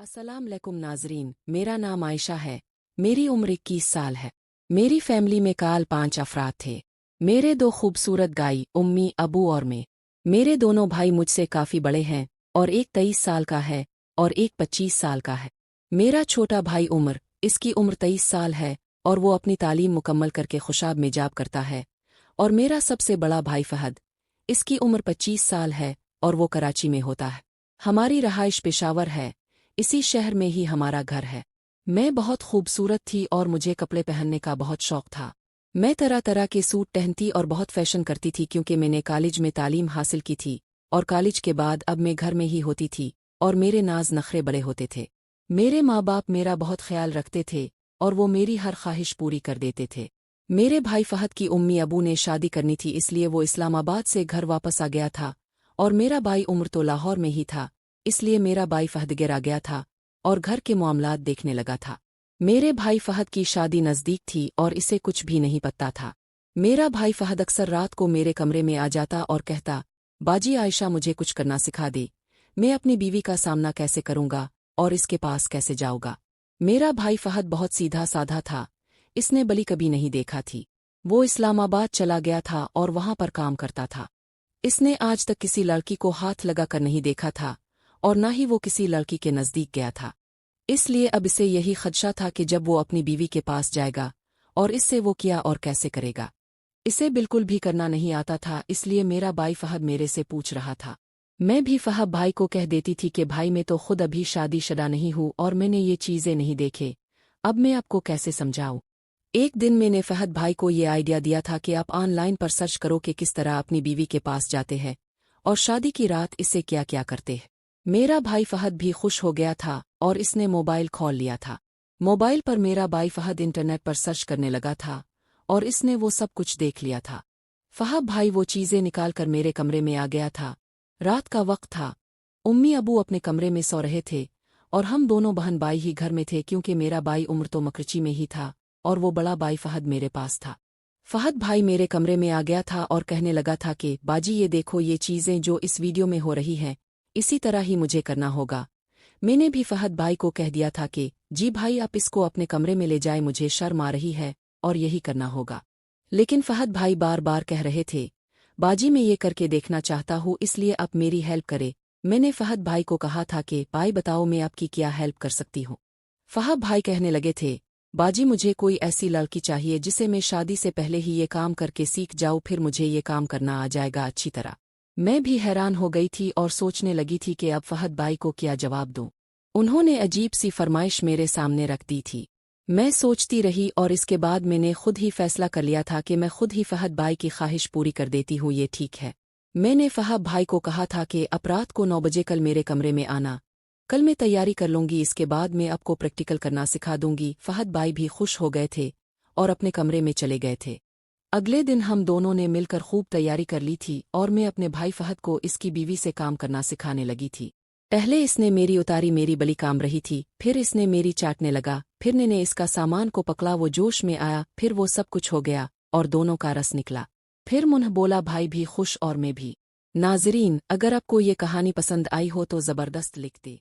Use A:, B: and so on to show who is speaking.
A: अस्सलाम वालेकुम नाजरीन, मेरा नाम आयशा है। मेरी उम्र 21 साल है। मेरी फैमिली में काल 5 अफराद थे। मेरे 2 खूबसूरत गाई, उम्मी, अबू और मैं। मेरे दोनों भाई मुझसे काफ़ी बड़े हैं और एक 23 साल का है और एक 25 साल का है। मेरा छोटा भाई उमर, इसकी उम्र 23 साल है और वो अपनी तालीम मुकम्मल करके खुशाब में जॉब करता है। और मेरा सबसे बड़ा भाई फहद, इसकी उम्र 25 साल है और वो कराची में होता है। हमारी रहाइश पेशावर है, इसी शहर में ही हमारा घर है। मैं बहुत खूबसूरत थी और मुझे कपड़े पहनने का बहुत शौक था। मैं तरह तरह के सूट पहनती और बहुत फैशन करती थी क्योंकि मैंने कॉलेज में तालीम हासिल की थी और कॉलेज के बाद अब मैं घर में ही होती थी और मेरे नाज नखरे बड़े होते थे। मेरे माँ बाप मेरा बहुत ख्याल रखते थे और वो मेरी हर ख्वाहिश पूरी कर देते थे। मेरे भाई फहद की उम्मी अबू ने शादी करनी थी, इसलिए वो इस्लामाबाद से घर वापस आ गया था और मेरा भाई उम्र तो लाहौर में ही था, इसलिए मेरा भाई फहद गिरा गया था और घर के मामलात देखने लगा था। मेरे भाई फहद की शादी नज़दीक थी और इसे कुछ भी नहीं पता था। मेरा भाई फहद अक्सर रात को मेरे कमरे में आ जाता और कहता, बाजी आयशा मुझे कुछ करना सिखा दे, मैं अपनी बीवी का सामना कैसे करूंगा और इसके पास कैसे जाऊंगा। मेरा भाई फहद बहुत सीधा साधा था, इसने बली कभी नहीं देखा थी। वो इस्लामाबाद चला गया था और वहां पर काम करता था। इसने आज तक किसी लड़की को हाथ लगा कर नहीं देखा था और न ही वो किसी लड़की के नज़दीक गया था। इसलिए अब इसे यही खदशा था कि जब वो अपनी बीवी के पास जाएगा और इससे वो क्या और कैसे करेगा। इसे बिल्कुल भी करना नहीं आता था, इसलिए मेरा भाई फहद मेरे से पूछ रहा था। मैं भी फहद भाई को कह देती थी कि भाई मैं तो खुद अभी शादीशुदा नहीं हूँ और मैंने ये चीज़ें नहीं देखे, अब मैं आपको कैसे समझाऊँ। एक दिन मैंने फहद भाई को ये आइडिया दिया था कि आप ऑनलाइन पर सर्च करो कि किस तरह अपनी बीवी के पास जाते हैं और शादी की रात इससे क्या क्या करते हैं। मेरा भाई फहद भी खुश हो गया था और इसने मोबाइल खोल लिया था। मोबाइल पर मेरा भाई फहद इंटरनेट पर सर्च करने लगा था और इसने वो सब कुछ देख लिया था। फहद भाई वो चीज़ें निकाल कर मेरे कमरे में आ गया था। रात का वक्त था, उम्मी अबू अपने कमरे में सो रहे थे और हम दोनों बहन भाई ही घर में थे क्योंकि मेरा भाई उम्र तो मकरची में ही था और वो बड़ा भाई फहद मेरे पास था। फहद भाई मेरे कमरे में आ गया था और कहने लगा था कि बाजी ये देखो, ये चीज़ें जो इस वीडियो में हो रही हैं इसी तरह ही मुझे करना होगा। मैंने भी फहद भाई को कह दिया था कि जी भाई आप इसको अपने कमरे में ले जाए, मुझे शर्म आ रही है और यही करना होगा। लेकिन फहद भाई बार बार कह रहे थे, बाजी मैं ये करके देखना चाहता हूँ, इसलिए आप मेरी हेल्प करे। मैंने फहद भाई को कहा था कि भाई बताओ मैं आपकी क्या हेल्प कर सकती हूँ। फहद भाई कहने लगे थे, बाजी मुझे कोई ऐसी लड़की चाहिए जिसे मैं शादी से पहले ही ये काम करके सीख जाऊँ, फिर मुझे ये काम करना आ जाएगा अच्छी तरह। मैं भी हैरान हो गई थी और सोचने लगी थी कि अब फहद भाई को क्या जवाब दूं। उन्होंने अजीब सी फरमाइश मेरे सामने रख दी थी। मैं सोचती रही और इसके बाद मैंने खुद ही फैसला कर लिया था कि मैं खुद ही फहद भाई की ख्वाहिश पूरी कर देती हूँ, ये ठीक है। मैंने फहद भाई को कहा था कि अब रात को 9 बजे कल मेरे कमरे में आना, कल मैं तैयारी कर लूंगी, इसके बाद मैं आपको प्रैक्टिकल करना सिखा दूंगी। फहद भाई भी खुश हो गए थे और अपने कमरे में चले गए थे। अगले दिन हम दोनों ने मिलकर खूब तैयारी कर ली थी और मैं अपने भाई फहद को इसकी बीवी से काम करना सिखाने लगी थी। पहले इसने मेरी उतारी, मेरी बली काम रही थी, फिर इसने मेरी चाटने लगा, फिर ने इसका सामान को पकड़ा, वो जोश में आया, फिर वो सब कुछ हो गया और दोनों का रस निकला। फिर मुन्ह बोला, भाई भी खुश और मैं भी। नाज़रीन, अगर आपको ये कहानी पसंद आई हो तो ज़बरदस्त लिख दे।